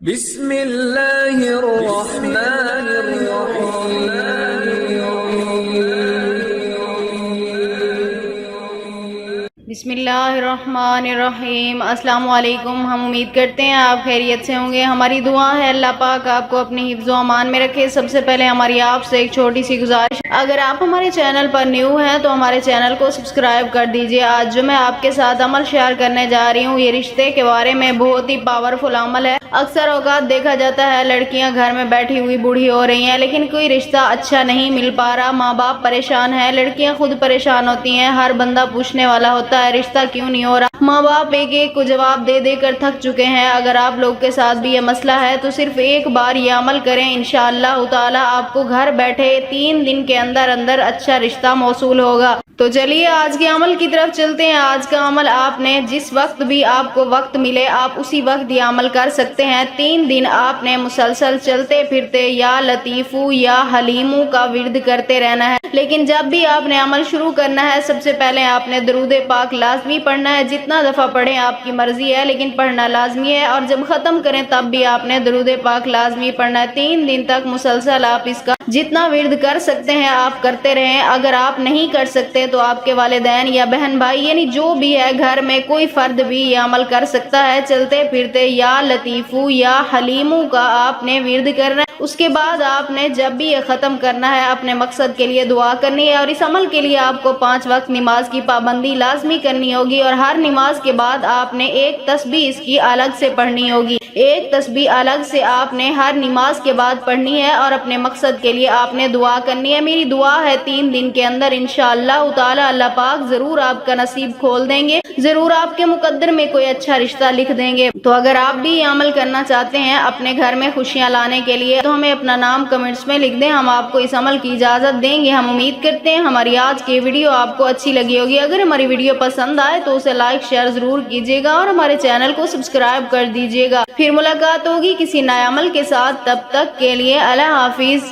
بسم اللہ الرحمن الرحیم۔ بسم اللہ الرحمن الرحیم۔ السلام علیکم۔ ہم امید کرتے ہیں آپ خیریت سے ہوں گے۔ ہماری دعا ہے اللہ پاک آپ کو اپنی حفظ و امان میں رکھے۔ سب سے پہلے ہماری آپ سے ایک چھوٹی سی گزارش، اگر آپ ہمارے چینل پر نیو ہیں تو ہمارے چینل کو سبسکرائب کر دیجئے۔ آج جو میں آپ کے ساتھ عمل شیئر کرنے جا رہی ہوں، یہ رشتے کے بارے میں بہت ہی پاورفل عمل ہے۔ اکثر اوقات دیکھا جاتا ہے لڑکیاں گھر میں بیٹھی ہوئی بوڑھی ہو رہی ہیں، لیکن کوئی رشتہ اچھا نہیں مل پا رہا۔ ماں باپ پریشان ہیں، لڑکیاں خود پریشان ہوتی ہیں، ہر بندہ پوچھنے والا ہوتا ہے رشتہ کیوں نہیں ہو رہا۔ ماں باپ ایک ایک کو جواب دے دے کر تھک چکے ہیں۔ اگر آپ لوگ کے ساتھ بھی یہ مسئلہ ہے تو صرف ایک بار یہ عمل کریں، انشاءاللہ تعالی آپ کو گھر بیٹھے 3 دن کے اندر اچھا رشتہ موصول ہوگا۔ تو چلیے آج کے عمل کی طرف چلتے ہیں۔ آج کا عمل آپ نے جس وقت بھی آپ کو وقت ملے آپ اسی وقت یہ عمل کر سکتے ہیں۔ 3 دن آپ نے مسلسل چلتے پھرتے یا لطیفو یا حلیمو کا ورد کرتے رہنا ہے، لیکن جب بھی آپ نے عمل شروع کرنا ہے سب سے پہلے آپ نے درود پاک لازمی پڑھنا ہے۔ جتنا دفعہ پڑھیں آپ کی مرضی ہے، لیکن پڑھنا لازمی ہے، اور جب ختم کریں تب بھی آپ نے درود پاک لازمی پڑھنا ہے۔ 3 دن تک مسلسل آپ اس کا جتنا ورد کر سکتے ہیں آپ کرتے رہیں۔ اگر آپ نہیں کر سکتے تو آپ کے والدین یا بہن بھائی یعنی جو بھی ہے گھر میں کوئی فرد بھی یہ عمل کر سکتا ہے۔ چلتے پھرتے یا لطیفو یا حلیمو کا آپ نے ورد کرنا ہے۔ اس کے بعد آپ نے جب بھی یہ ختم کرنا ہے اپنے مقصد کے لیے دعا کرنی ہے، اور اس عمل کے لیے آپ کو 5 وقت نماز کی پابندی لازمی کرنی ہوگی، اور ہر نماز کے بعد آپ نے ایک تسبیح اس کی الگ سے پڑھنی ہوگی۔ ایک تسبیح الگ سے آپ نے ہر نماز کے بعد پڑھنی ہے، اور اپنے مقصد کے لیے آپ نے دعا کرنی ہے۔ میری دعا ہے 3 دن کے اندر انشاءاللہ تعالی اللہ پاک ضرور آپ کا نصیب کھول دیں گے، ضرور آپ کے مقدر میں کوئی اچھا رشتہ لکھ دیں گے۔ تو اگر آپ بھی یہ عمل کرنا چاہتے ہیں اپنے گھر میں خوشیاں لانے کے لیے تو ہمیں اپنا نام کمنٹس میں لکھ دیں، ہم آپ کو اس عمل کی اجازت دیں گے۔ ہم امید کرتے ہیں ہماری آج کی ویڈیو آپ کو اچھی لگی ہوگی۔ اگر ہماری ویڈیو پسند آئے تو اسے لائک شیئر ضرور کیجیے گا، اور ہمارے چینل کو سبسکرائب کر دیجیے گا۔ پھر ملاقات ہوگی کسی نئے عمل کے ساتھ، تب تک کے لیے اللہ حافظ۔